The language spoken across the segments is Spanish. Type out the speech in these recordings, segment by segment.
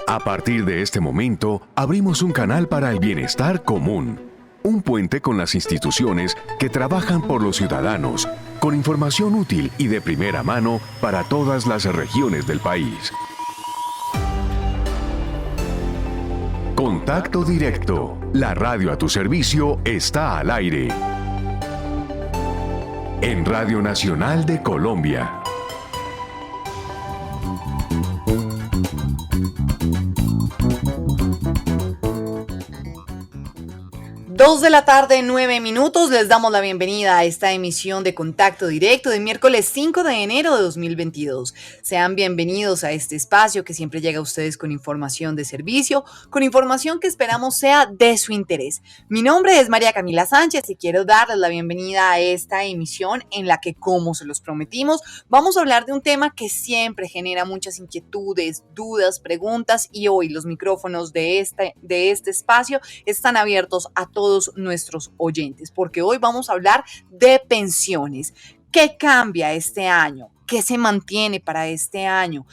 A partir de este momento, abrimos un canal para el bienestar común. Un puente con las instituciones que trabajan por los ciudadanos, con información útil y de primera mano para todas las regiones del país. Contacto Directo. La radio a tu servicio está al aire. En Radio Nacional de Colombia. 2:09 p.m. Les damos la bienvenida a esta emisión de Contacto Directo de miércoles 5 de enero de 2022. Sean bienvenidos a este espacio que siempre llega a ustedes con información de servicio, con información que esperamos sea de su interés. Mi nombre es María Camila Sánchez y quiero darles la bienvenida a esta emisión en la que, como se los prometimos, vamos a hablar de un tema que siempre genera muchas inquietudes, dudas, preguntas, y hoy los micrófonos de este espacio están abiertos a todos nuestros oyentes, porque hoy vamos a hablar de pensiones. ¿Qué cambia este año? ¿Qué se mantiene para este año?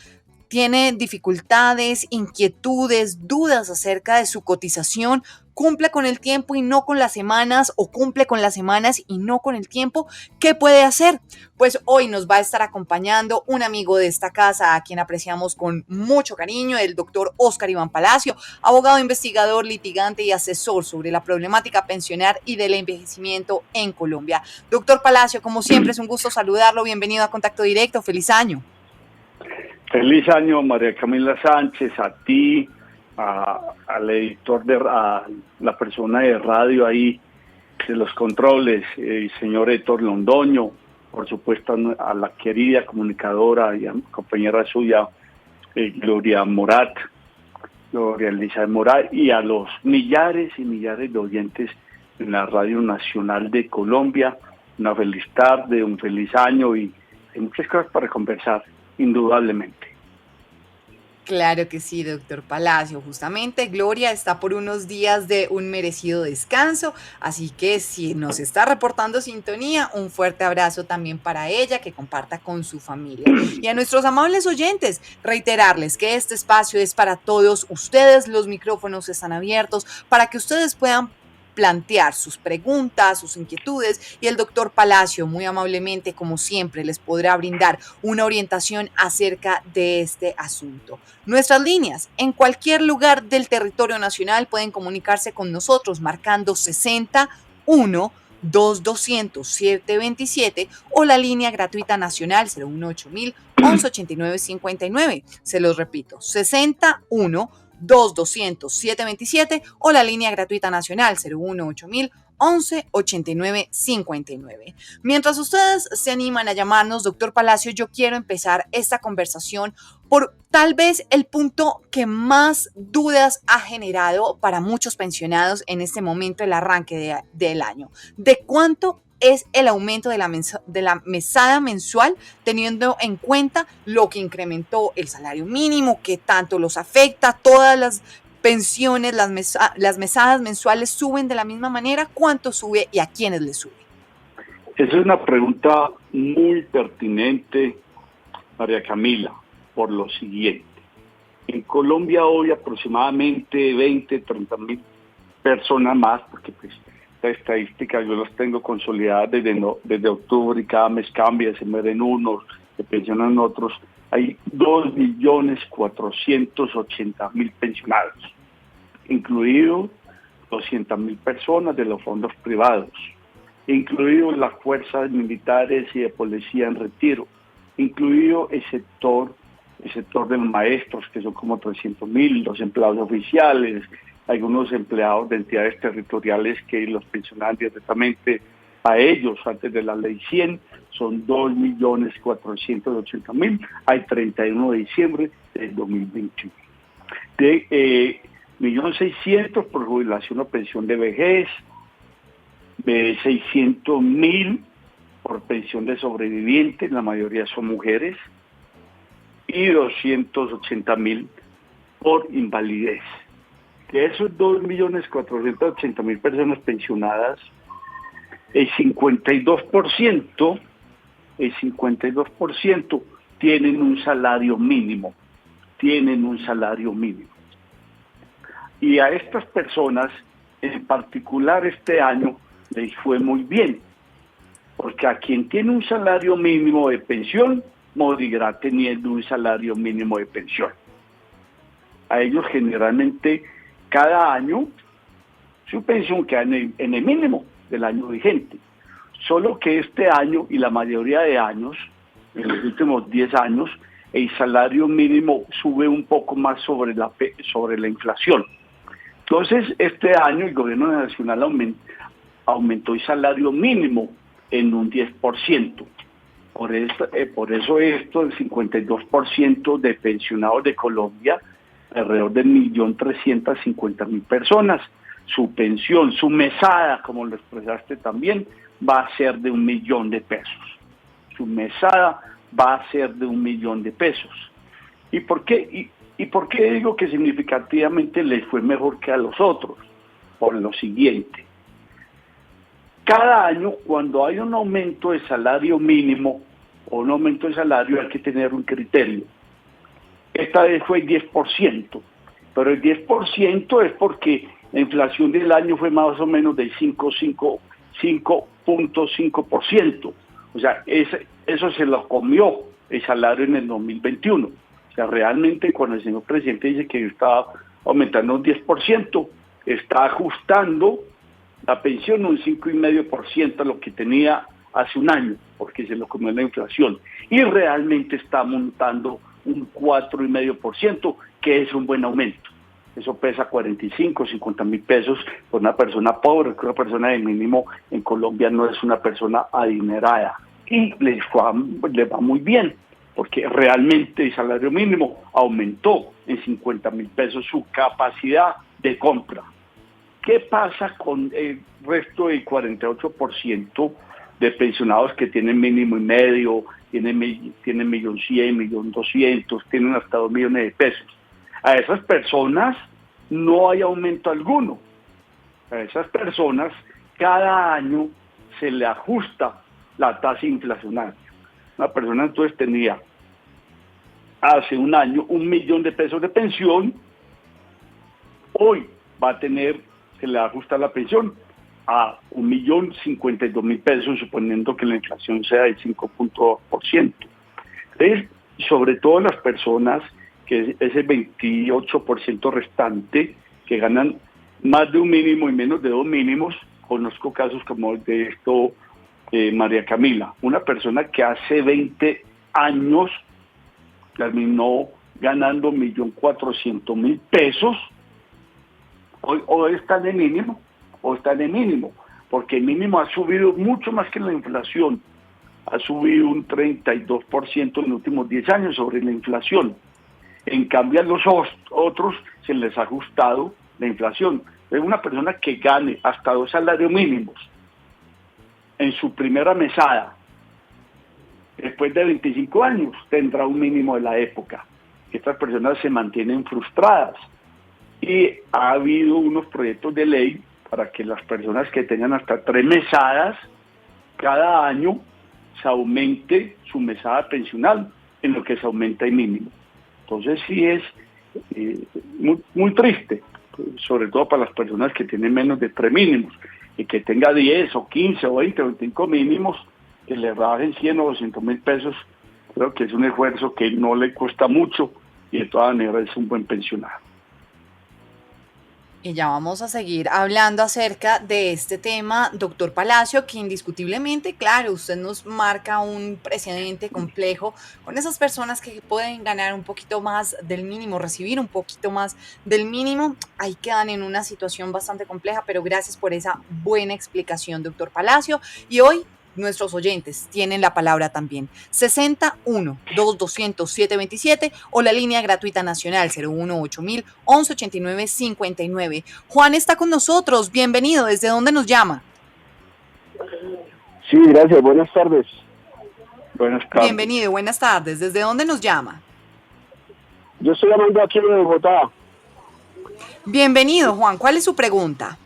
¿Tiene dificultades, inquietudes, dudas acerca de su cotización? ¿Cumple con el tiempo y no con las semanas? ¿O cumple con las semanas y no con el tiempo? ¿Qué puede hacer? Pues hoy nos va a estar acompañando un amigo de esta casa a quien apreciamos con mucho cariño, el doctor Óscar Iván Palacio, abogado, investigador, litigante y asesor sobre la problemática pensional y del envejecimiento en Colombia. Doctor Palacio, como siempre es un gusto saludarlo. Bienvenido a Contacto Directo. ¡Feliz año! Feliz año, María Camila Sánchez, a ti, al editor, a la persona de radio ahí, de los controles, el señor Héctor Londoño, por supuesto a la querida comunicadora y compañera suya, Gloria Elisa Morat, y a los millares y millares de oyentes en la Radio Nacional de Colombia. Una feliz tarde, un feliz año y hay muchas cosas para conversar, indudablemente. Claro que sí, doctor Palacio. Justamente Gloria está por unos días de un merecido descanso, así que si nos está reportando sintonía, un fuerte abrazo también para ella, que comparta con su familia. Y a nuestros amables oyentes, reiterarles que este espacio es para todos ustedes, los micrófonos están abiertos para que ustedes puedan plantear sus preguntas, sus inquietudes, y el doctor Palacio, muy amablemente, como siempre, les podrá brindar una orientación acerca de este asunto. Nuestras líneas, en cualquier lugar del territorio nacional, pueden comunicarse con nosotros marcando 61 2200 727 o la línea gratuita nacional 018 11 89 59. Se los repito, 61 2200 727 o la línea gratuita nacional 018 11 89 59. Mientras ustedes se animan a llamarnos, doctor Palacio, yo quiero empezar esta conversación por tal vez el punto que más dudas ha generado para muchos pensionados en este momento, el arranque del año. ¿De cuánto es el aumento de la mesada mensual, teniendo en cuenta lo que incrementó el salario mínimo, que tanto los afecta? Todas las pensiones, las mesadas mensuales suben de la misma manera. ¿Cuánto sube y a quiénes le sube? Esa es una pregunta muy pertinente, María Camila, por lo siguiente. En Colombia hoy aproximadamente 30.000 personas más, porque pues la estadística yo las tengo consolidadas desde octubre y cada mes cambia, se mueren unos, se pensionan otros. Hay 2.480.000 pensionados, incluidos 200.000 personas de los fondos privados, incluidos las fuerzas militares y de policía en retiro, incluido el sector de los maestros, que son como 300.000, los empleados oficiales, algunos empleados de entidades territoriales que los pensionan directamente a ellos antes de la ley 100, son 2.480.000 al 31 de diciembre del 2021. De 1.600.000 por jubilación o pensión de vejez, de 600.000 por pensión de sobrevivientes, la mayoría son mujeres, y 280.000 por invalidez. De esos 2.480.000 personas pensionadas, el 52% tienen un salario mínimo. Y a estas personas, en particular este año, les fue muy bien, porque a quien tiene un salario mínimo de pensión, morirá teniendo un salario mínimo de pensión. A ellos generalmente cada año su pensión queda en el mínimo del año vigente. Solo que este año y la mayoría de años, en los últimos 10 años, el salario mínimo sube un poco más sobre la inflación. Entonces, este año el gobierno nacional aumentó el salario mínimo en un 10%. Por eso el 52% de pensionados de Colombia, alrededor de 1.350.000 personas, su pensión, su mesada, como lo expresaste también, va a ser de 1 millón de pesos. Su mesada va a ser de 1 millón de pesos. ¿Y por qué digo que significativamente les fue mejor que a los otros? Por lo siguiente. Cada año, cuando hay un aumento de salario mínimo o un aumento de salario, hay que tener un criterio. Esta vez fue el 10%, pero el 10% es porque la inflación del año fue más o menos del 5.5%. O sea, eso se lo comió el salario en el 2021. O sea, realmente cuando el señor presidente dice que estaba aumentando un 10%, está ajustando la pensión un 5,5% a lo que tenía hace un año, porque se lo comió la inflación. Y realmente está montando un 4,5%, que es un buen aumento. Eso pesa 45, 50.000 pesos por una persona pobre, que una persona de mínimo en Colombia no es una persona adinerada. Y les va muy bien, porque realmente el salario mínimo aumentó en 50.000 pesos su capacidad de compra. ¿Qué pasa con el resto del 48% de pensionados que tienen mínimo y medio, tienen 1.100.000, 1.200.000, tienen hasta 2 millones de pesos? A esas personas no hay aumento alguno. A esas personas cada año se le ajusta la tasa inflacionaria. Una persona entonces tenía hace un año 1 millón de pesos de pensión, hoy va a tener, se le ajusta la pensión a 1.052.000 pesos, suponiendo que la inflación sea del 5.2%. Entonces, sobre todo las personas, que ese 28% restante, que ganan más de un mínimo y menos de 2 mínimos, conozco casos como el de esto, María Camila, una persona que hace 20 años terminó ganando 1.400.000 pesos, hoy está de mínimo, porque el mínimo ha subido mucho más que la inflación, ha subido un 32% en los últimos 10 años sobre la inflación. En cambio a los otros se les ha ajustado la inflación. Es una persona que gane hasta 2 salarios mínimos en su primera mesada, después de 25 años tendrá un mínimo de la época. Estas personas se mantienen frustradas y ha habido unos proyectos de ley para que las personas que tengan hasta 3 mesadas cada año se aumente su mesada pensional en lo que se aumenta el mínimo. Entonces sí es muy triste, sobre todo para las personas que tienen menos de 3 mínimos, y que tenga 10 o 15 o 20 o 25 mínimos, que le bajen 100 o 200.000 pesos. Creo que es un esfuerzo que no le cuesta mucho y de todas maneras es un buen pensionado. Y ya vamos a seguir hablando acerca de este tema, doctor Palacio, que indiscutiblemente, claro, usted nos marca un precedente complejo con esas personas que pueden ganar un poquito más del mínimo, recibir un poquito más del mínimo. Ahí quedan en una situación bastante compleja, pero gracias por esa buena explicación, doctor Palacio. Y hoy nuestros oyentes tienen la palabra también. 61-2200-727 o la línea gratuita nacional 018-1189-59. Juan está con nosotros. Bienvenido. ¿Desde dónde nos llama? Sí, gracias. Buenas tardes. Buenas tardes. Bienvenido. Buenas tardes. ¿Desde dónde nos llama? Yo estoy llamando aquí de Bogotá. Bienvenido, Juan. ¿Cuál es su pregunta?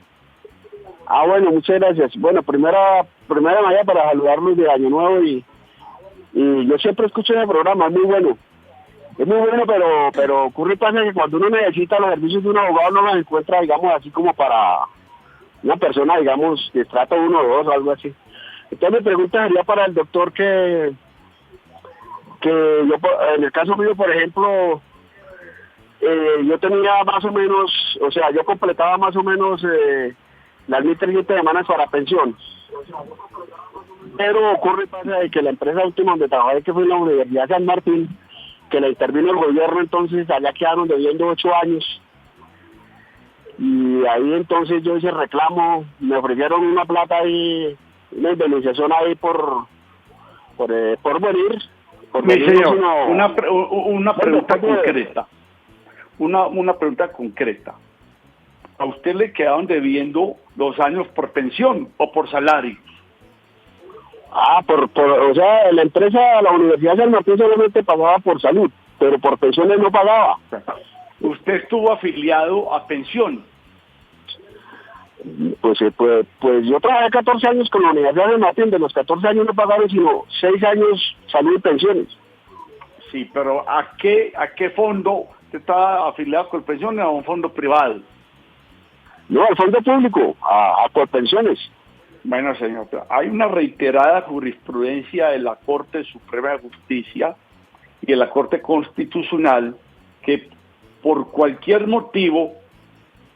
Bueno, muchas gracias. Bueno, primera manera para saludarlos de Año Nuevo y yo siempre escucho el programa, es muy bueno. Es muy bueno, pero ocurre pasa que cuando uno necesita los servicios de un abogado no los encuentra, digamos, así como para una persona, digamos, que trata uno o dos o algo así. Entonces mi pregunta sería para el doctor que yo, en el caso mío, por ejemplo, yo tenía más o menos, o sea, yo completaba más o menos las 1.300 semanas para pensión. Pero ocurre pasa de que la empresa última donde trabajé, que fue en la Universidad San Martín, que la intervino el gobierno, entonces allá quedaron debiendo 8 años. Y ahí entonces yo hice reclamo, me ofrecieron una plata ahí, una indemnización ahí por venir. Mi señor, sino, una pregunta concreta. Una pregunta concreta. ¿A usted le quedaron debiendo 2 años por pensión o por salario? O sea, la empresa, la Universidad San Martín solamente pagaba por salud, pero por pensiones no pagaba. ¿Usted estuvo afiliado a pensión? Pues yo trabajé 14 años con la Universidad San Martín, de los 14 años no pagaron sino 6 años salud y pensiones. Sí, pero ¿a qué fondo usted estaba afiliado con pensión o a un fondo privado? No, al fondo público, a Colpensiones. Bueno, señor, hay una reiterada jurisprudencia de la Corte Suprema de Justicia y de la Corte Constitucional que por cualquier motivo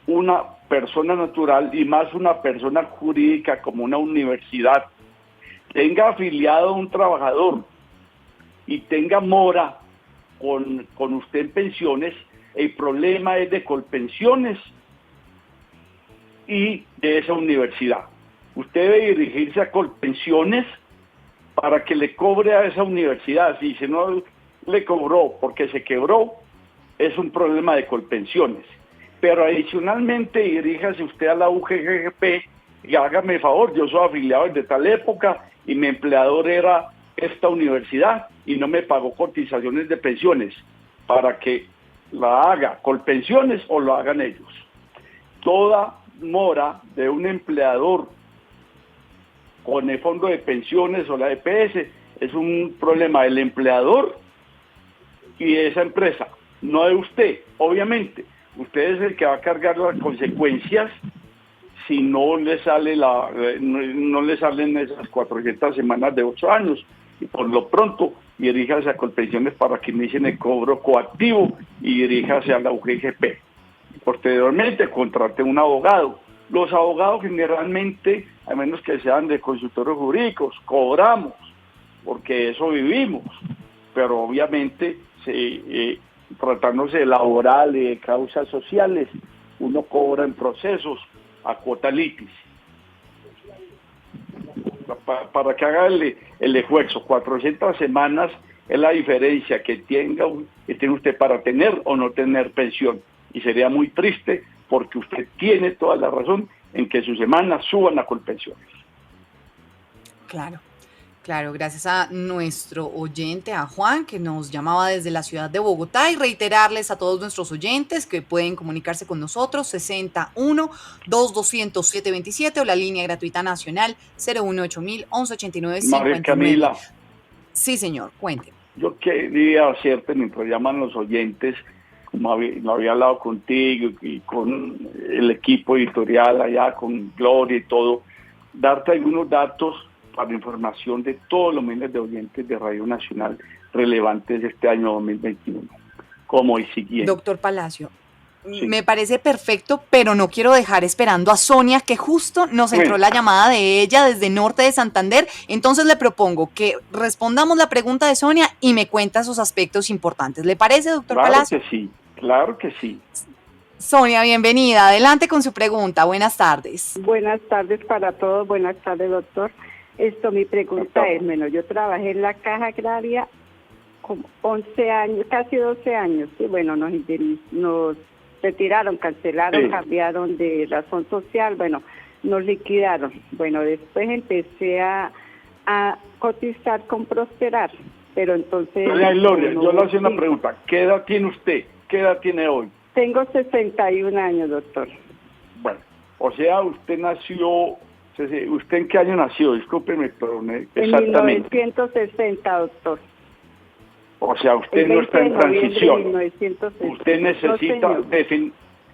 una persona natural y más una persona jurídica como una universidad tenga afiliado a un trabajador y tenga mora con usted en pensiones, el problema es de Colpensiones y de esa universidad. Usted debe dirigirse a Colpensiones para que le cobre a esa universidad. Si no le cobró porque se quebró, es un problema de Colpensiones. Pero adicionalmente diríjase usted a la UGGP y hágame el favor, yo soy afiliado desde tal época y mi empleador era esta universidad y no me pagó cotizaciones de pensiones, para que la haga Colpensiones o lo hagan ellos. Toda mora de un empleador con el fondo de pensiones o la EPS es un problema del empleador y de esa empresa, no de usted. Obviamente, usted es el que va a cargar las consecuencias si no le salen esas 400 semanas de 8 años. Y por lo pronto, diríjase a Colpensiones para que inicien el cobro coactivo y diríjase a la UGGP. Posteriormente, contrate un abogado. Los abogados generalmente, a menos que sean de consultores jurídicos, cobramos, porque eso vivimos. Pero obviamente, tratándose de laboral y de causas sociales, uno cobra en procesos a cuota litis. Para que haga el esfuerzo, 400 semanas es la diferencia que tiene usted para tener o no tener pensión. Y sería muy triste porque usted tiene toda la razón en que sus semanas suban a Colpensiones. Claro, gracias a nuestro oyente, a Juan, que nos llamaba desde la ciudad de Bogotá, y reiterarles a todos nuestros oyentes que pueden comunicarse con nosotros 61-2200-727 o la línea gratuita nacional 018-1189-59. María Camila. Sí, señor, cuente. Yo quería hacerte, mientras llaman los oyentes, como había hablado contigo y con el equipo editorial allá, con Gloria y todo, darte algunos datos para información de todos los miles de oyentes de Radio Nacional relevantes de este año 2021, como el siguiente. Doctor Palacio, sí, me parece perfecto, pero no quiero dejar esperando a Sonia, que justo nos entró la llamada de ella desde Norte de Santander. Entonces le propongo que respondamos la pregunta de Sonia y me cuenta sus aspectos importantes. ¿Le parece, doctor Palacio? Claro que sí. Sonia, bienvenida. Adelante con su pregunta. Buenas tardes. Buenas tardes para todos. Buenas tardes, doctor. Mi pregunta es, yo trabajé en la Caja Agraria como 11 años, casi 12 años. Y bueno, nos retiraron, cancelaron, cambiaron de razón social, nos liquidaron. Después empecé a cotizar con Prosperar, pero entonces... Doña Gloria, yo le hacía una pregunta. ¿Qué edad tiene usted? ¿Qué edad tiene hoy? Tengo 61 años, doctor. Bueno, o sea, usted nació... ¿Usted en qué año nació? Discúlpeme, pero exactamente. En 1960, doctor. O sea, usted El no está 20 de en noviembre de transición. 1960. Usted necesita No, señor.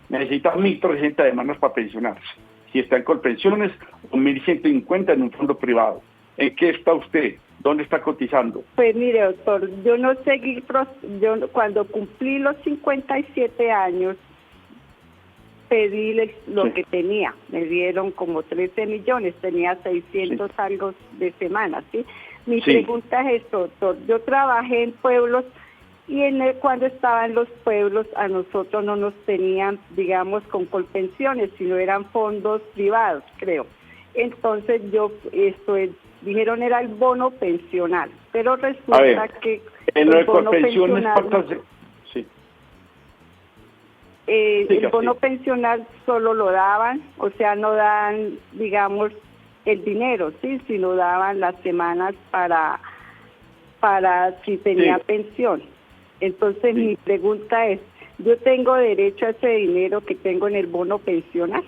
necesita 1.300 semanas para pensionarse. Si está en Colpensiones o 1.150 en un fondo privado. ¿En qué está usted? ¿Dónde está cotizando? Pues mire, doctor, yo no seguí, cuando cumplí los 57 años, pedí lo Sí. que tenía. Me dieron como 13 millones, tenía 600 algo de semanas, ¿sí? Mi Sí. pregunta es esto, doctor. Yo trabajé en pueblos y cuando estaba en los pueblos a nosotros no nos tenían, digamos, con colpensiones, sino eran fondos privados, creo. Entonces dijeron era el bono pensional, pero A resulta ver, que en lo de el bono Colpensiones, pensional... ¿cuántas? Sí. el Siga, bono sí. pensional solo lo daban, o sea, no dan, digamos, el dinero, sí, sino daban las semanas para si tenía Sí. pensión. Entonces Sí. mi pregunta es, ¿yo tengo derecho a ese dinero que tengo en el bono pensional?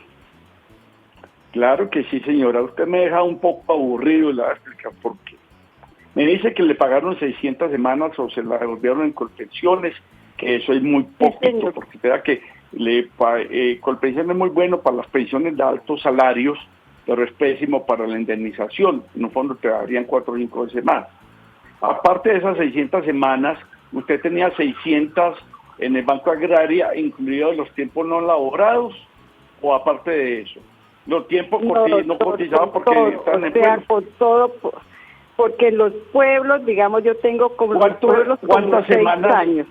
Claro que sí, señora. Usted me deja un poco aburrido, la voy a explicar por qué. Me dice que le pagaron 600 semanas o se la devolvieron en Colpensiones, que eso es muy poquito, señor. porque vea que Colpensiones es muy bueno para las pensiones de altos salarios, pero es pésimo para la indemnización. En un fondo te darían 4 o 5 veces más. Aparte de esas 600 semanas, usted tenía 600 en el Banco Agraria, incluidos los tiempos no laborados, o aparte de eso. Los tiempos no cotizaban porque están en pueblos. Por todo, porque los pueblos, digamos, yo tengo como los pueblos como ¿Cuántas 6 semanas? años.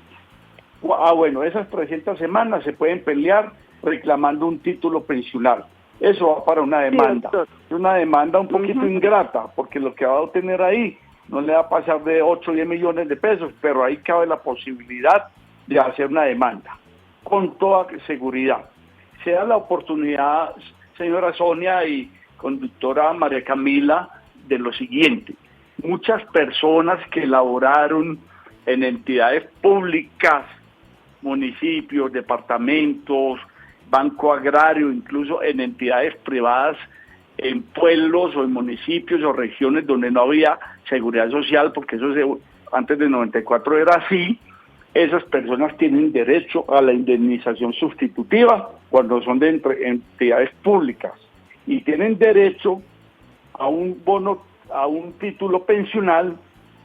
Bueno, esas 300 semanas se pueden pelear reclamando un título pensional. Eso va para una demanda. doctor. Es una demanda un poquito ingrata, porque lo que va a obtener ahí no le va a pasar de 8 o 10 millones de pesos, pero ahí cabe la posibilidad de hacer una demanda, con toda seguridad. Se da la oportunidad, señora Sonia y conductora María Camila, de lo siguiente. Muchas personas que laboraron en entidades públicas, municipios, departamentos, Banco Agrario, incluso en entidades privadas, en pueblos o en municipios o regiones donde no había seguridad social, porque eso antes del 94 era así, esas personas tienen derecho a la indemnización sustitutiva cuando son de entidades públicas y tienen derecho a un bono, a un título pensional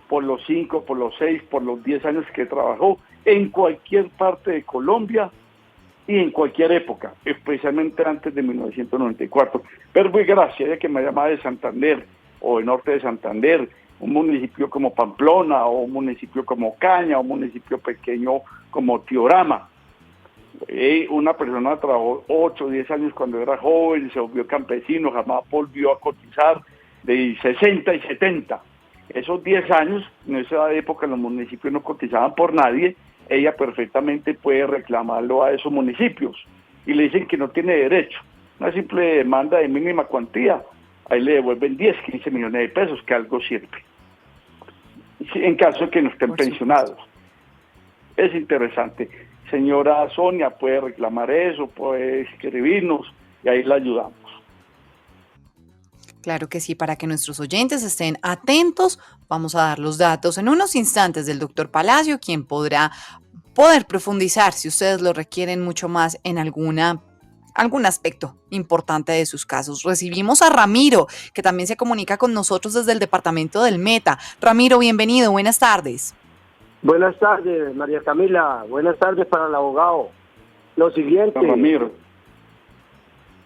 por los 5, por los 6, por los 10 años que trabajó en cualquier parte de Colombia y en cualquier época, especialmente antes de 1994. Pero muy gracias, ya que me llamaba de Santander o de norte de Santander, un municipio como Pamplona o un municipio como Caña o un municipio pequeño como Tiorama. Una persona trabajó 8 o 10 años cuando era joven, se volvió campesino, jamás volvió a cotizar, de 60 y 70. Esos 10 años, en esa época los municipios no cotizaban por nadie, ella perfectamente puede reclamarlo a esos municipios y le dicen que no tiene derecho. Una simple demanda de mínima cuantía, ahí le devuelven 10, 15 millones de pesos, que algo sirve. En caso de que no estén pensionados. Es interesante. Señora Sonia puede reclamar eso, puede escribirnos y ahí la ayudamos. Claro que sí, para que nuestros oyentes estén atentos, vamos a dar los datos en unos instantes del doctor Palacio, quien podrá poder profundizar si ustedes lo requieren mucho más en algún aspecto importante de sus casos. Recibimos a Ramiro, que también se comunica con nosotros desde el departamento del Meta. Ramiro, bienvenido, buenas tardes. Buenas tardes, María Camila. Buenas tardes para el abogado. Lo siguiente, Ramiro.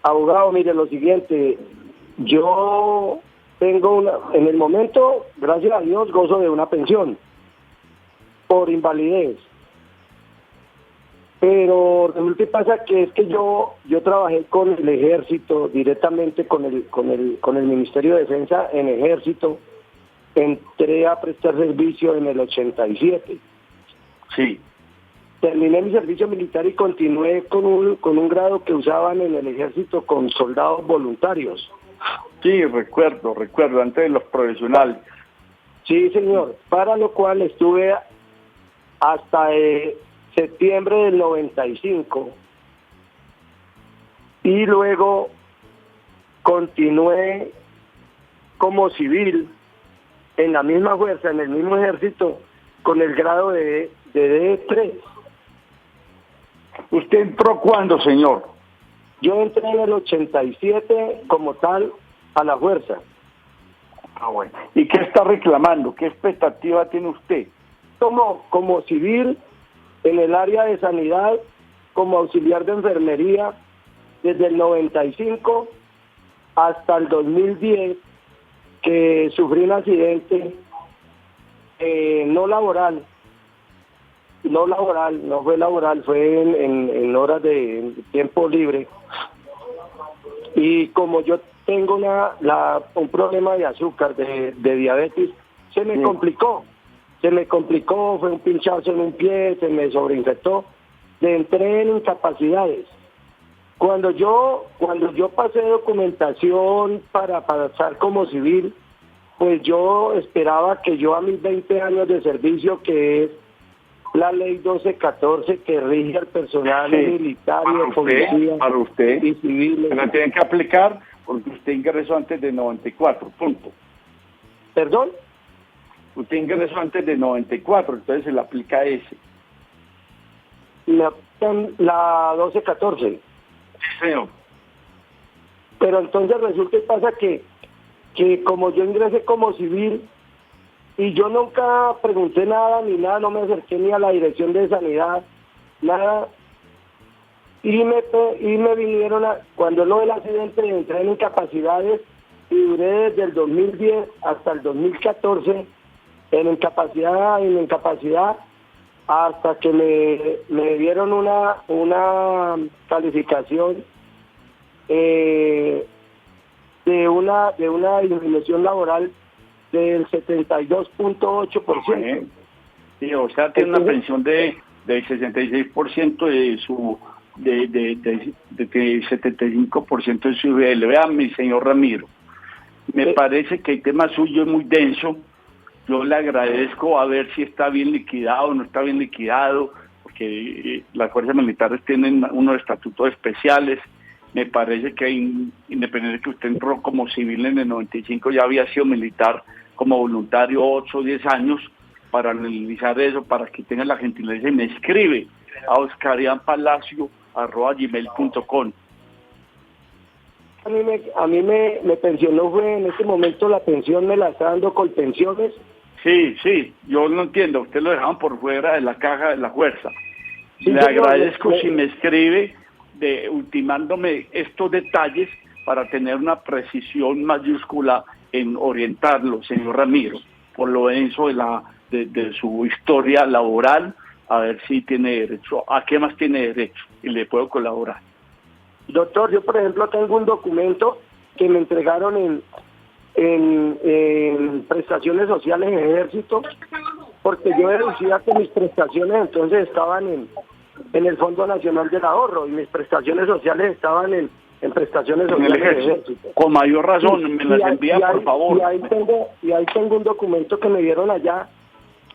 Abogado, mire, lo siguiente. Yo tengo en el momento, gracias a Dios, gozo de una pensión por invalidez. Pero resulta y pasa que es que yo trabajé con el ejército, directamente con el Ministerio de Defensa en ejército. Entré a prestar servicio en el 87. Sí. Terminé mi servicio militar y continué con un grado que usaban en el ejército con soldados voluntarios. Sí, recuerdo, antes de los profesionales. Sí, señor, para lo cual estuve hasta septiembre del 95 y luego continué como civil en la misma fuerza, en el mismo ejército, con el grado de D3. ¿Usted entró cuándo, señor? Yo entré en el 87 como tal a la fuerza. Ah, bueno. ¿Y qué está reclamando? ¿Qué expectativa tiene usted? Como civil en el área de sanidad, como auxiliar de enfermería, desde el 95 hasta el 2010, que sufrí un accidente no fue laboral, fue en horas de tiempo libre. Y como yo tengo un problema de azúcar, de diabetes, se me complicó, fue un pinchazo en un pie, se me sobreinfectó, entré en incapacidades. Cuando yo pasé documentación para estar como civil, pues yo esperaba que yo a mis 20 años de servicio, que es la ley 1214 que rige al personal militar y de policía para usted, y civiles. La tienen que aplicar porque usted ingresó antes de 94, punto. ¿Perdón? Usted ingresó antes de 94, entonces se le aplica ese. La 1214. Sí, señor. Pero entonces resulta y pasa que como yo ingresé como civil y yo nunca pregunté nada ni nada, no me acerqué ni a la dirección de sanidad, nada, y me vinieron cuando no el accidente entré en incapacidades y duré desde el 2010 hasta el 2014 en incapacidad hasta que me dieron una calificación de una disminución laboral del 72.8%. Sí, o sea, tiene una pensión del 66% de su de 75% de su nivel. Vea, mi señor Ramiro, me parece que el tema suyo es muy denso. Yo le agradezco a ver si está bien liquidado o no está bien liquidado, porque las fuerzas militares tienen unos estatutos especiales. Me parece que independiente de que usted entró como civil en el 95, ya había sido militar como voluntario 8 o 10 años, para analizar eso, para que tenga la gentileza y me escribe a oscarianpalacio@gmail.com. A mí me pensionó, fue en este momento la pensión me la está dando Colpensiones. Sí, yo no entiendo, usted lo dejaban por fuera de la caja de la fuerza. Sí, le agradezco si me escribe ultimándome estos detalles para tener una precisión mayúscula en orientarlo, señor Ramiro, por lo denso de su historia laboral, a ver si tiene derecho, a qué más tiene derecho y le puedo colaborar. Doctor, yo por ejemplo tengo un documento que me entregaron en prestaciones sociales en Ejército, porque yo deducía que mis prestaciones entonces estaban en el Fondo Nacional del Ahorro y mis prestaciones sociales estaban en prestaciones sociales en el Ejército. Con mayor razón, me las envía, por favor. Y ahí tengo un documento que me dieron allá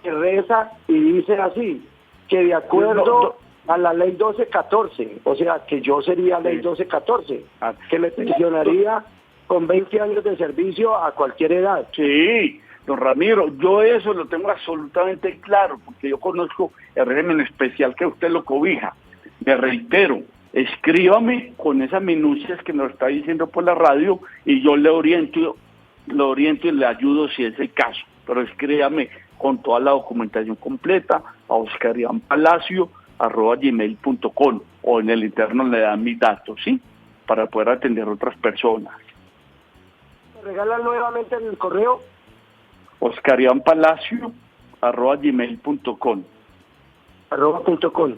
que reza y dice así, que de acuerdo a la ley 1214, o sea, que yo sería ley 1214, que me pensionaría con 20 años de servicio a cualquier edad. Sí, don Ramiro, yo eso lo tengo absolutamente claro, porque yo conozco el régimen especial que usted lo cobija. Me reitero, escríbame con esas minucias que nos está diciendo por la radio y yo le oriento y le ayudo si es el caso. Pero escríbame con toda la documentación completa a oscarianpalacio@gmail.com o en el interno le dan mis datos, ¿sí? Para poder atender a otras personas. ¿Me regalan nuevamente el correo? oscarianpalacio@gmail.com. @.com.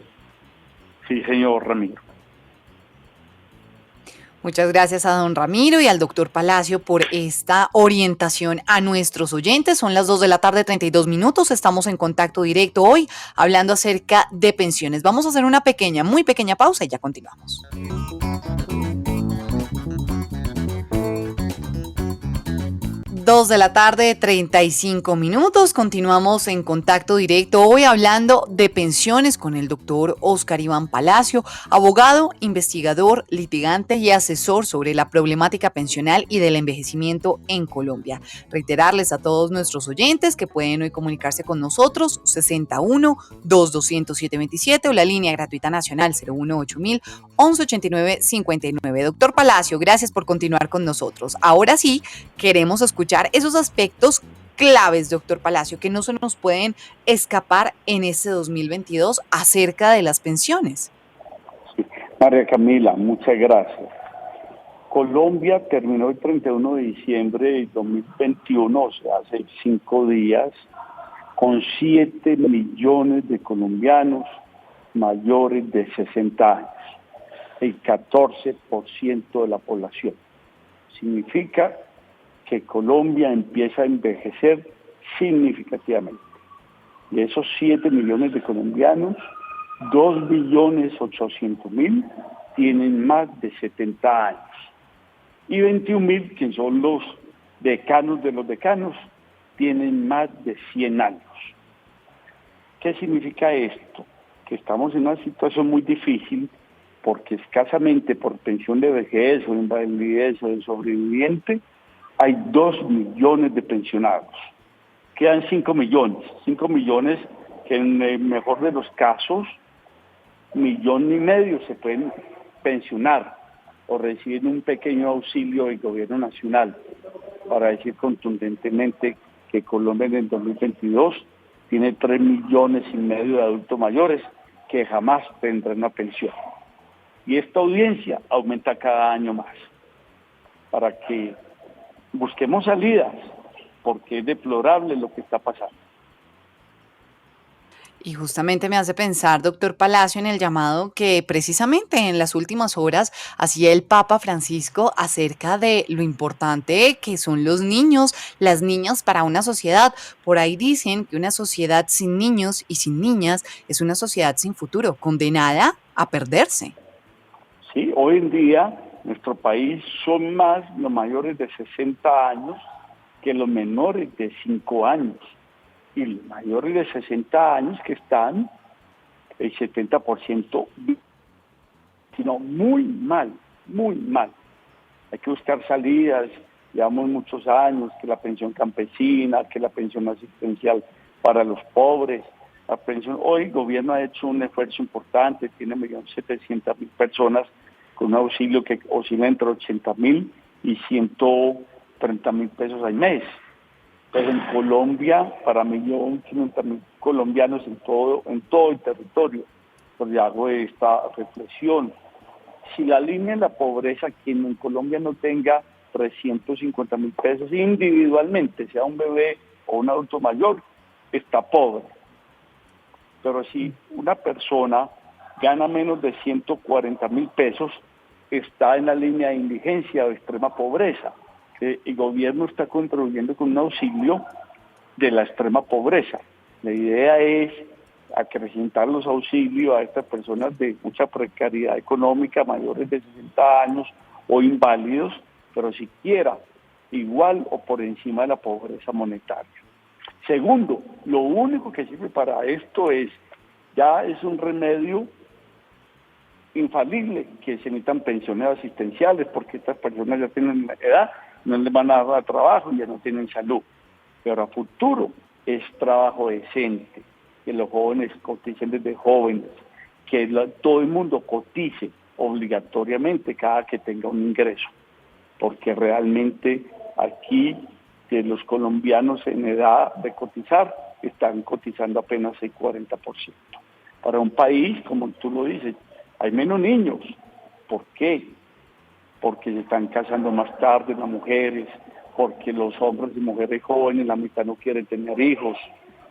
Sí, señor Ramiro. Muchas gracias a don Ramiro y al doctor Palacio por esta orientación a nuestros oyentes. Son las 2:32 p.m. Estamos en contacto directo hoy hablando acerca de pensiones. Vamos a hacer una muy pequeña pausa y ya continuamos. 2 de la tarde, 35 minutos. Continuamos en contacto directo hoy hablando de pensiones con el doctor Óscar Iván Palacio, abogado, investigador, litigante y asesor sobre la problemática pensional y del envejecimiento en Colombia. Reiterarles a todos nuestros oyentes que pueden hoy comunicarse con nosotros 61-2200-727 o la línea gratuita nacional 018 1189 59. Doctor Palacio, gracias por continuar con nosotros. Ahora sí, queremos escuchar esos aspectos claves, doctor Palacio, que no se nos pueden escapar en este 2022 acerca de las pensiones. Sí. María Camila, muchas gracias. Colombia terminó el 31 de diciembre de 2021, o sea, hace 5 días, con 7 millones de colombianos mayores de 60 años, el 14% de la población. Significa que Colombia empieza a envejecer significativamente. De esos 7 millones de colombianos, 2.800.000 tienen más de 70 años. Y 21.000, que son los decanos de los decanos, tienen más de 100 años. ¿Qué significa esto? Que estamos en una situación muy difícil porque escasamente por pensión de vejez o invalidez o de sobreviviente hay 2 millones de pensionados. Quedan 5 millones. 5 millones que en el mejor de los casos, 1,5 millones se pueden pensionar o recibir un pequeño auxilio del gobierno nacional, para decir contundentemente que Colombia en el 2022 tiene 3,5 millones de adultos mayores que jamás tendrán una pensión. Y esta audiencia aumenta cada año más, para que busquemos salidas, porque es deplorable lo que está pasando. Y justamente me hace pensar, doctor Palacio, en el llamado que precisamente en las últimas horas hacía el Papa Francisco acerca de lo importante que son los niños, las niñas para una sociedad. Por ahí dicen que una sociedad sin niños y sin niñas es una sociedad sin futuro, condenada a perderse. Sí, hoy en día nuestro país son más los mayores de 60 años que los menores de 5 años. Y los mayores de 60 años que están, el 70%, sino muy mal, muy mal. Hay que buscar salidas, llevamos muchos años, que la pensión campesina, que la pensión asistencial para los pobres, la pensión. Hoy el gobierno ha hecho un esfuerzo importante, tiene 1.700.000 personas con un auxilio que oscila entre 80.000 y 130.000 pesos al mes. Pero en Colombia, para 1.500.000 colombianos en todo el territorio, pues hago esta reflexión. Si la línea de la pobreza, quien en Colombia no tenga 350.000 pesos individualmente, sea un bebé o un adulto mayor, está pobre. Pero si una persona gana menos de 140.000 pesos, está en la línea de indigencia o extrema pobreza. El gobierno está contribuyendo con un auxilio de la extrema pobreza. La idea es acrecentar los auxilios a estas personas de mucha precariedad económica, mayores de 60 años o inválidos, pero siquiera igual o por encima de la pobreza monetaria. Segundo, lo único que sirve para esto es un remedio infalible, que se necesitan pensiones asistenciales, porque estas personas ya tienen edad, no les van a dar trabajo y ya no tienen salud. Pero a futuro es trabajo decente, que los jóvenes coticen desde jóvenes, que todo el mundo cotice obligatoriamente cada que tenga un ingreso, porque realmente aquí que los colombianos en edad de cotizar están cotizando apenas el 40%. Para un país, como tú lo dices, hay menos niños. ¿Por qué? Porque se están casando más tarde las mujeres, porque los hombres y mujeres jóvenes, la mitad no quieren tener hijos,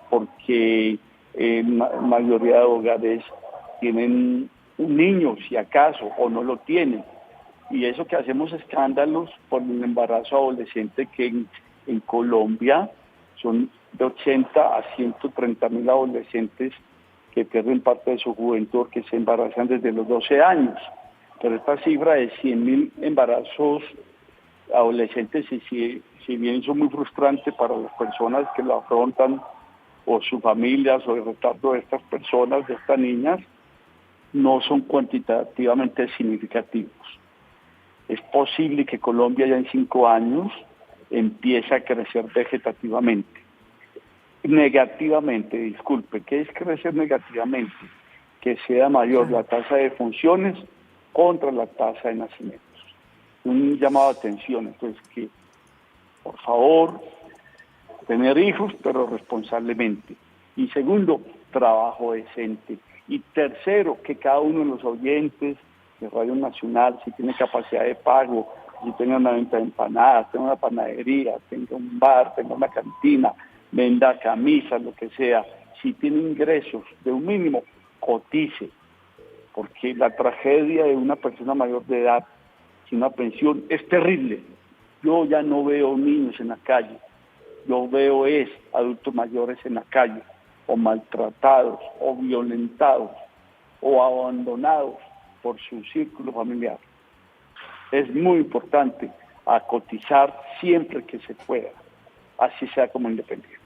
porque la mayoría de hogares tienen un niño, si acaso, o no lo tienen. Y eso que hacemos escándalos por el embarazo adolescente, que en Colombia son de 80 a 130.000 adolescentes que pierden parte de su juventud, que se embarazan desde los 12 años. Pero esta cifra de 100.000 embarazos adolescentes, y si bien son muy frustrantes para las personas que lo afrontan, o sus familias, o el retrato de estas personas, de estas niñas, no son cuantitativamente significativos. Es posible que Colombia ya en 5 años empiece a crecer vegetativamente. Negativamente, disculpe, ¿qué es crecer negativamente? Que sea mayor la tasa de defunciones contra la tasa de nacimientos. Un llamado de atención, entonces, que por favor, tener hijos, pero responsablemente. Y segundo, trabajo decente. Y tercero, que cada uno de los oyentes de Radio Nacional, si tiene capacidad de pago, si tenga una venta de empanadas, tenga una panadería, tenga un bar, tenga una cantina, venda camisas, lo que sea, si tiene ingresos de un mínimo, cotice, porque la tragedia de una persona mayor de edad sin una pensión es terrible. Yo ya no veo niños en la calle, yo veo adultos mayores en la calle, o maltratados, o violentados, o abandonados por su círculo familiar. Es muy importante a cotizar siempre que se pueda, así sea como independiente.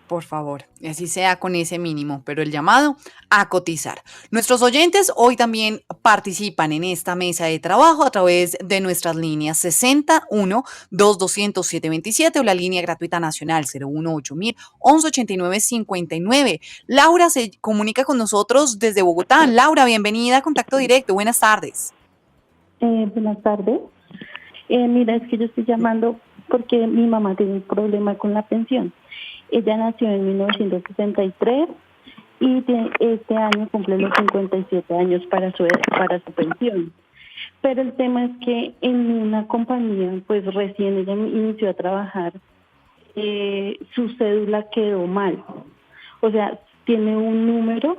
Por favor, y así sea con ese mínimo, pero el llamado a cotizar. Nuestros oyentes hoy también participan en esta mesa de trabajo a través de nuestras líneas 60-1-2200-727 o la línea gratuita nacional 018-1189-59. Laura se comunica con nosotros desde Bogotá. Laura, bienvenida a Contacto Directo. Buenas tardes. Buenas tardes. Mira, es que yo estoy llamando porque mi mamá tiene un problema con la pensión. Ella nació en 1963 y este año cumple los 57 años para su pensión. Pero el tema es que en una compañía, pues recién ella inició a trabajar, su cédula quedó mal. O sea, tiene un número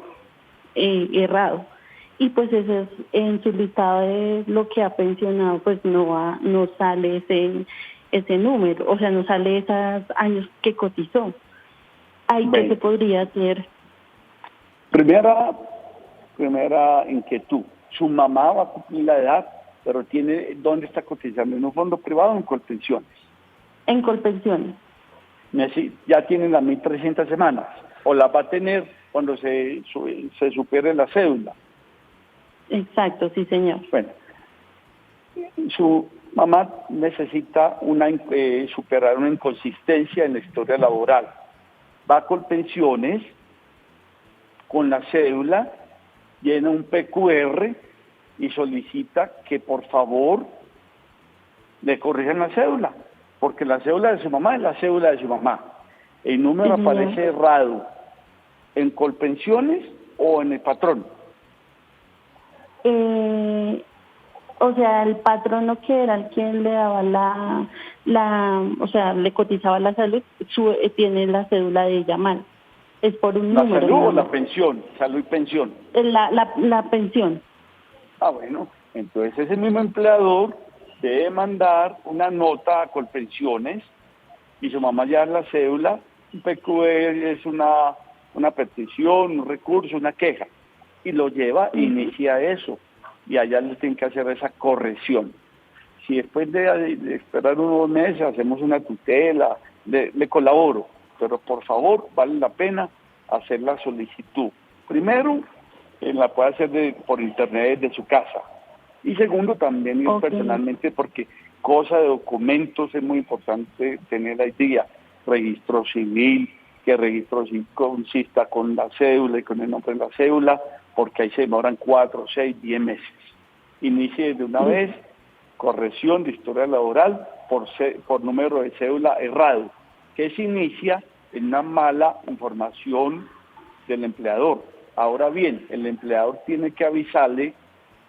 errado. Y pues eso es, en su listado de lo que ha pensionado, pues no sale ese número, o sea, no sale esos años que cotizó. ¿Ahí qué se podría hacer? Primera inquietud. Su mamá va a cumplir la edad, pero ¿dónde está cotizando? ¿En un fondo privado o en Colpensiones? En Colpensiones. Ya tienen las 1.300 semanas, o las va a tener cuando se supere la cédula. Exacto, sí, señor. Bueno, su mamá necesita superar una inconsistencia en la historia laboral. Va a Colpensiones con la cédula, llena un PQR y solicita que por favor le corrijan la cédula, porque la cédula de su mamá es la cédula de su mamá. El número aparece errado en Colpensiones o en el patrón. O sea, el patrono que era el quien le daba o sea, le cotizaba la salud, tiene la cédula de ella mal. Es por un número. ¿La salud o la pensión? Salud y pensión. La pensión. Ah, bueno, entonces ese mismo empleador debe mandar una nota a Colpensiones y su mamá ya la cédula. Un PQR es una petición, un recurso, una queja, y lo lleva e inicia eso, y allá le tienen que hacer esa corrección. Si después de esperar unos meses hacemos una tutela, le colaboro, pero por favor vale la pena hacer la solicitud. Primero, la puede hacer por internet desde su casa, y segundo también ir personalmente, porque cosa de documentos es muy importante tener la idea. Registro civil, que registro civil consista con la cédula y con el nombre de la cédula, porque ahí se demoran 4, 6, 10 meses. Inicie de una vez corrección de historia laboral por número de cédula errado, que se inicia en una mala información del empleador. Ahora bien, el empleador tiene que avisarle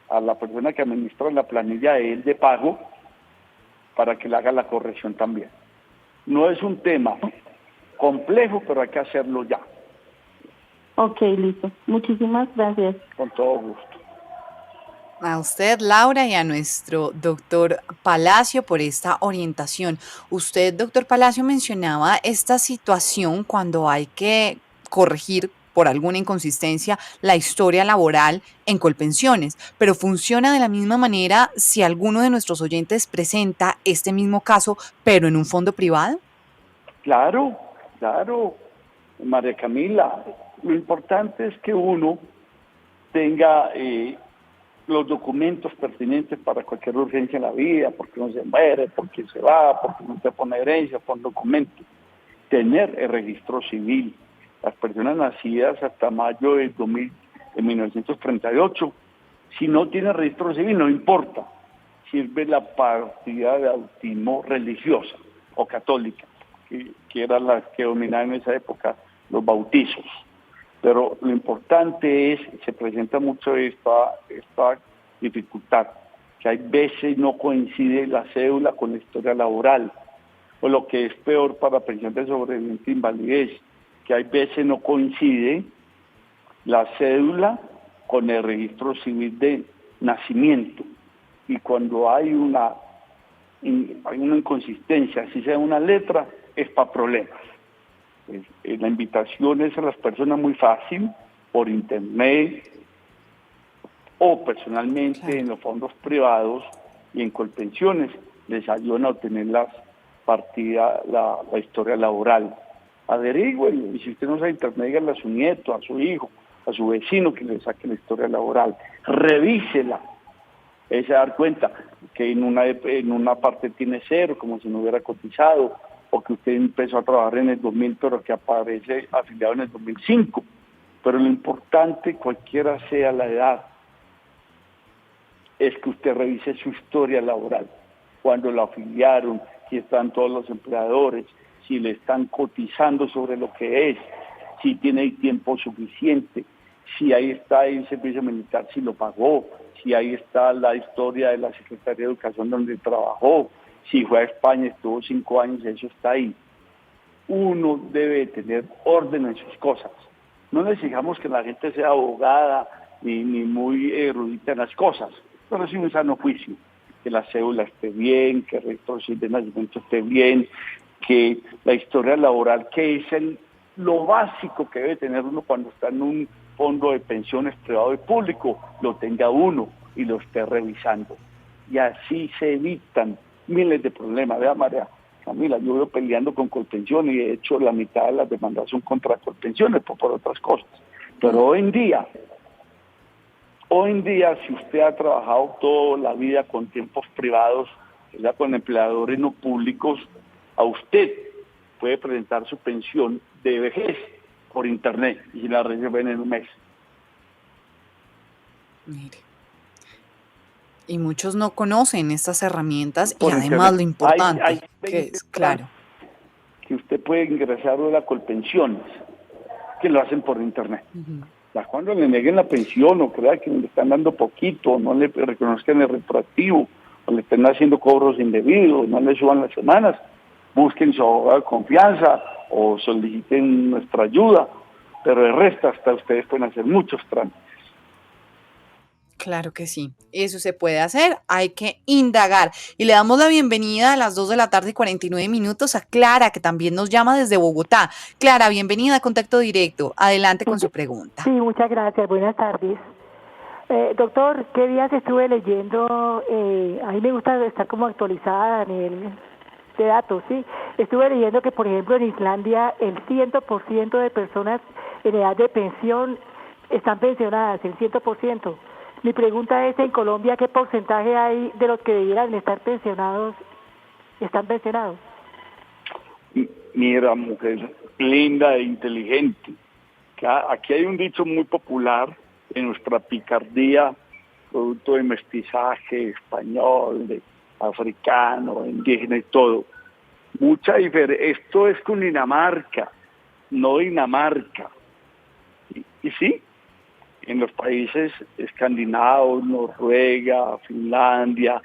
a la persona que administra la planilla de él de pago para que le haga la corrección también. No es un tema complejo, pero hay que hacerlo ya. Ok, listo. Muchísimas gracias. Con todo gusto. A usted, Laura, y a nuestro doctor Palacio por esta orientación. Usted, doctor Palacio, mencionaba esta situación cuando hay que corregir por alguna inconsistencia, la historia laboral en Colpensiones, pero funciona de la misma manera si alguno de nuestros oyentes presenta este mismo caso, pero en un fondo privado. Claro, claro, María Camila. Lo importante es que uno tenga los documentos pertinentes para cualquier urgencia en la vida, porque uno se muere, porque se va, porque no te pone herencia, por documento. Tener el registro civil. Las personas nacidas hasta mayo de 1938, si no tienen registro civil, no importa, sirve la partida de bautismo religiosa o católica, que era la que dominaba en esa época los bautizos. Pero lo importante es, se presenta mucho esta dificultad, que hay veces no coincide la cédula con la historia laboral, o lo que es peor para pensión de sobreviviente e invalidez, que hay veces no coincide la cédula con el registro civil de nacimiento, y cuando hay una inconsistencia, si sea una letra, es para problemas. La invitación es a las personas muy fácil, por internet o personalmente, claro, en los fondos privados y en Colpensiones, les ayudan a obtener la historia laboral. Averigüen, y si usted no sabe internet, dígale a su nieto, a su hijo, a su vecino que le saque la historia laboral. Revísela. Es dar cuenta que en una parte tiene 0, como si no hubiera cotizado, o que usted empezó a trabajar en el 2000, pero que aparece afiliado en el 2005. Pero lo importante, cualquiera sea la edad, es que usted revise su historia laboral. Cuando lo afiliaron, si están todos los empleadores, si le están cotizando sobre lo que es, si tiene tiempo suficiente, si ahí está el servicio militar, si lo pagó, si ahí está la historia de la Secretaría de Educación donde trabajó, si fue a España, estuvo 5 años, eso está ahí. Uno debe tener orden en sus cosas. No les exijamos que la gente sea abogada ni muy erudita en las cosas, pero sí un sano juicio, que la cédula esté bien, que el registro civil de nacimiento esté bien, que la historia laboral, que es lo básico que debe tener uno cuando está en un fondo de pensiones privado y público, lo tenga uno y lo esté revisando. Y así se evitan miles de problemas. Vea, María Camila, yo veo peleando con Colpensiones y de hecho la mitad de las demandas son contra Colpensiones por otras cosas. Pero hoy en día, si usted ha trabajado toda la vida con tiempos privados, ya con empleadores no públicos, a usted puede presentar su pensión de vejez por internet y si la reciben en un mes. Mire. Y muchos no conocen estas herramientas por y además internet. Lo importante, hay que es, claro, que usted puede ingresar a la Colpensiones, que lo hacen por internet. Ya cuando le neguen la pensión o crea que le están dando poquito, no le reconozcan el retroactivo, o le estén haciendo cobros indebidos, no le suban las semanas, busquen su abogado de confianza o soliciten nuestra ayuda, pero el resto hasta ustedes pueden hacer muchos trámites. Claro que sí, eso se puede hacer, hay que indagar. Y le damos la bienvenida a las 2:49 a Clara, que también nos llama desde Bogotá. Clara, bienvenida a Contacto Directo. Adelante con su pregunta. Sí, muchas gracias. Buenas tardes. Doctor, ¿qué días estuve leyendo? A mí me gusta estar como actualizada a nivel de datos, ¿sí? Estuve leyendo que, por ejemplo, en Islandia el 100% de personas en edad de pensión están pensionadas, el 100%. Mi pregunta es, en Colombia, ¿qué porcentaje hay de los que debieran estar pensionados, están pensionados? Mira, mujer linda e inteligente, que aquí hay un dicho muy popular en nuestra picardía, producto de mestizaje español, de africano, indígena y todo. Mucha diferencia. Esto es con Dinamarca, no Dinamarca. Y sí, en los países escandinavos, Noruega, Finlandia,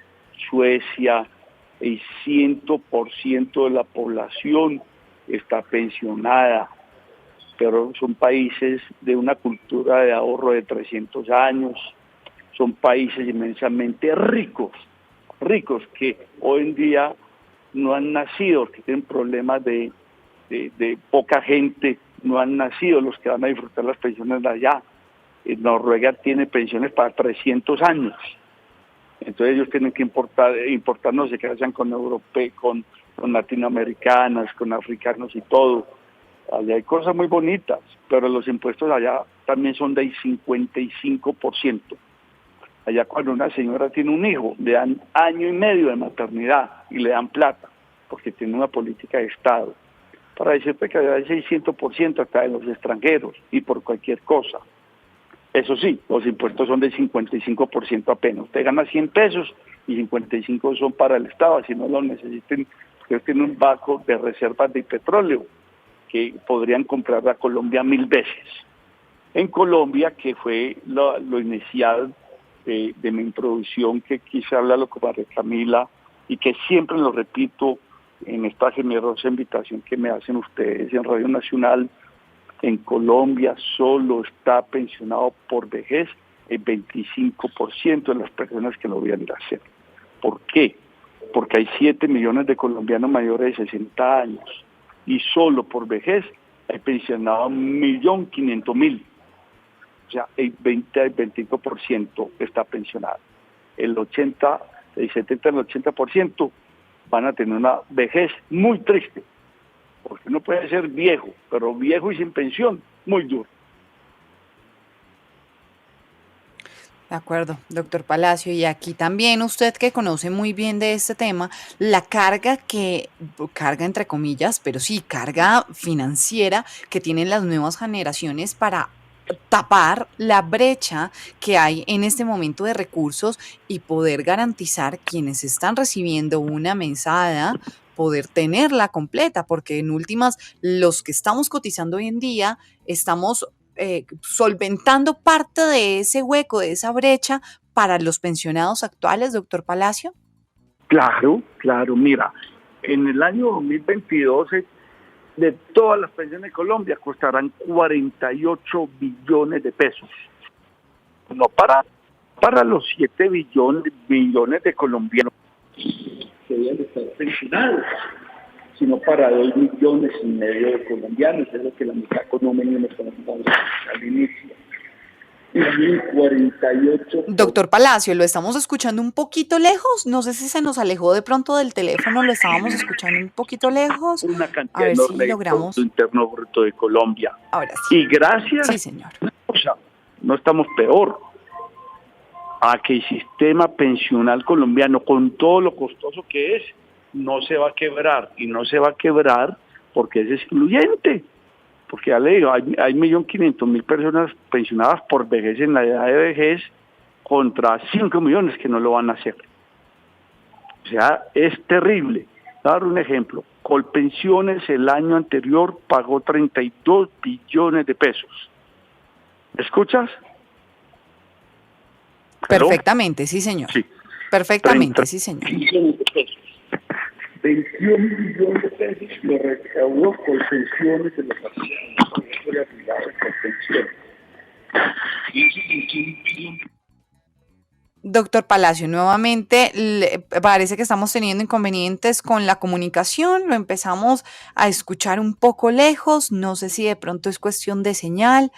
Suecia, el 100% de la población está pensionada, pero son países de una cultura de ahorro de 300 años, son países inmensamente ricos que hoy en día no han nacido, que tienen problemas de poca gente no han nacido los que van a disfrutar las pensiones de allá. Noruega tiene pensiones para 300 años. Entonces ellos tienen que importar no sé qué hacen con con latinoamericanas, con africanos y todo. Allá hay cosas muy bonitas, pero los impuestos allá también son del 55%. Allá cuando una señora tiene un hijo, le dan año y medio de maternidad y le dan plata, porque tiene una política de Estado. Para decirte que allá hay 600% hasta de los extranjeros y por cualquier cosa. Eso sí, los impuestos son del 55% apenas. Usted gana 100 pesos y 55 son para el Estado, si no lo necesiten. Ustedes tienen un banco de reservas de petróleo que podrían comprar a Colombia 1000 veces. En Colombia, que fue lo inicial de mi introducción, que quise hablarlo con María Camila y que siempre lo repito en esta generosa invitación que me hacen ustedes en Radio Nacional, en Colombia solo está pensionado por vejez el 25% de las personas que lo vayan a hacer. ¿Por qué? Porque hay 7 millones de colombianos mayores de 60 años y solo por vejez hay pensionado 1.500.000. O sea, el 20 al 25% está pensionado. El 70 al 80% van a tener una vejez muy triste, porque uno puede ser viejo, pero viejo y sin pensión, muy duro. De acuerdo, doctor Palacio. Y aquí también usted que conoce muy bien de este tema, la carga entre comillas, pero sí, carga financiera que tienen las nuevas generaciones para tapar la brecha que hay en este momento de recursos y poder garantizar quienes están recibiendo una mesada, poder tenerla completa, porque en últimas, los que estamos cotizando hoy en día, estamos solventando parte de ese hueco, de esa brecha para los pensionados actuales, doctor Palacio. Claro, mira, en el año 2022 de todas las pensiones de Colombia costarán 48 billones de pesos. No para los 7 billones de colombianos que deben estar pensionados, sino para 2,5 millones de colombianos, es lo que la mitad económica nos está dando al inicio. Y 48... Doctor Palacio, lo estamos escuchando un poquito lejos. No sé si se nos alejó de pronto del teléfono, lo estábamos escuchando un poquito lejos. Una cantidad a ver enorme si logramos. de Producto Interno Bruto de Colombia. Ahora sí. Y gracias, sí, señor, no estamos peor, a que el sistema pensional colombiano, con todo lo costoso que es, no se va a quebrar. Y no se va a quebrar porque es excluyente. Porque ya le digo, hay 1.500.000 personas pensionadas por vejez en la edad de vejez contra 5 millones que no lo van a hacer. O sea, es terrible. Voy a dar un ejemplo. Colpensiones el año anterior pagó 32 billones de pesos. ¿Me escuchas? Perfectamente, sí, señor. Sí. Perfectamente, sí, señor. billones de pesos. 21 billones de pesos lo recaudó Colpensiones de los afiliados Colpensiones. Doctor Palacio, nuevamente parece que estamos teniendo inconvenientes con la comunicación, lo empezamos a escuchar un poco lejos, no sé si de pronto es cuestión de señal.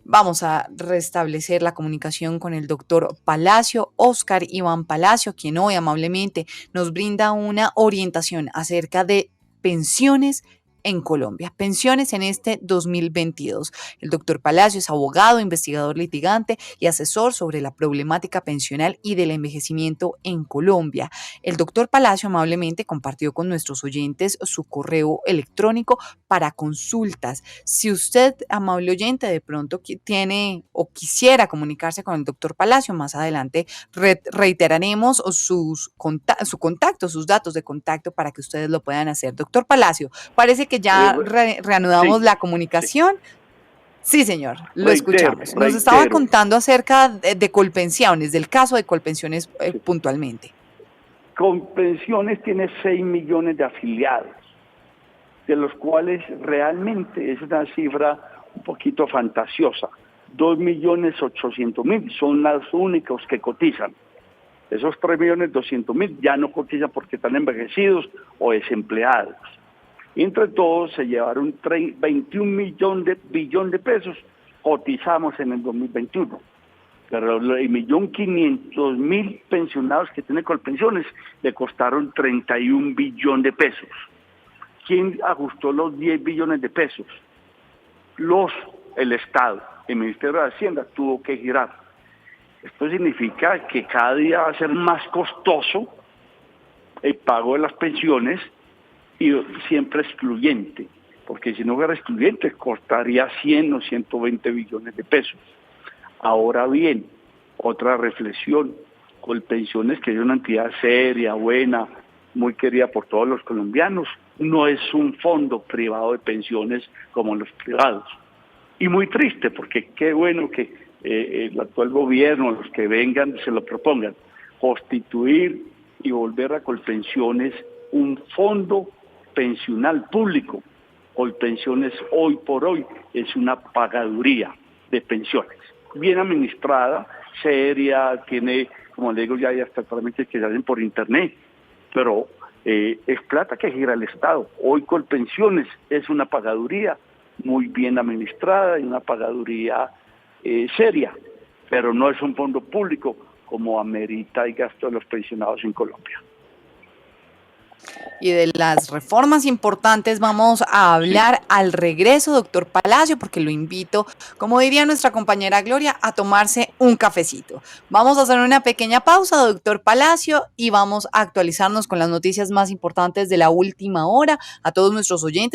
Vamos a restablecer la comunicación con el doctor Palacio, Óscar Iván Palacio, quien hoy amablemente nos brinda una orientación acerca de pensiones en Colombia, pensiones en este 2022. El doctor Palacio es abogado, investigador litigante y asesor sobre la problemática pensional y del envejecimiento en Colombia. El doctor Palacio amablemente compartió con nuestros oyentes su correo electrónico para consultas. Si usted, amable oyente, de pronto tiene o quisiera comunicarse con el doctor Palacio, más adelante reiteraremos su contacto, sus datos de contacto para que ustedes lo puedan hacer. Doctor Palacio, parece que ya reanudamos la comunicación. Sí, señor, lo escuchamos. Nos estaba contando acerca de Colpensiones, del caso de Colpensiones puntualmente. Colpensiones tiene 6 millones de afiliados, de los cuales realmente es una cifra un poquito fantasiosa. 2.800.000 son las únicos que cotizan. Esos 3.200.000 ya no cotizan porque están envejecidos o desempleados. Y entre todos se llevaron 21 billón de pesos, cotizamos en el 2021. Pero el 1.500.000 pensionados que tienen Colpensiones le costaron 31 billones de pesos. ¿Quién ajustó los 10 billones de pesos? El Estado, el Ministerio de Hacienda tuvo que girar. Esto significa que cada día va a ser más costoso el pago de las pensiones y siempre excluyente, porque si no fuera excluyente costaría 100 o 120 billones de pesos. Ahora bien, otra reflexión, Colpensiones, que es una entidad seria, buena, muy querida por todos los colombianos, no es un fondo privado de pensiones como los privados. Y muy triste, porque qué bueno que el actual gobierno, los que vengan, se lo propongan, constituir y volver a Colpensiones un fondo pensional público. Colpensiones hoy por hoy es una pagaduría de pensiones, bien administrada, seria, tiene, como le digo, ya hay hasta trámites que se hacen por internet, pero es plata que gira el Estado. Hoy Colpensiones es una pagaduría muy bien administrada y una pagaduría seria, pero no es un fondo público como amerita el gasto de los pensionados en Colombia. Y de las reformas importantes vamos a hablar al regreso, doctor Palacio, porque lo invito, como diría nuestra compañera Gloria, a tomarse un cafecito. Vamos a hacer una pequeña pausa, doctor Palacio, y vamos a actualizarnos con las noticias más importantes de la última hora. A todos nuestros oyentes,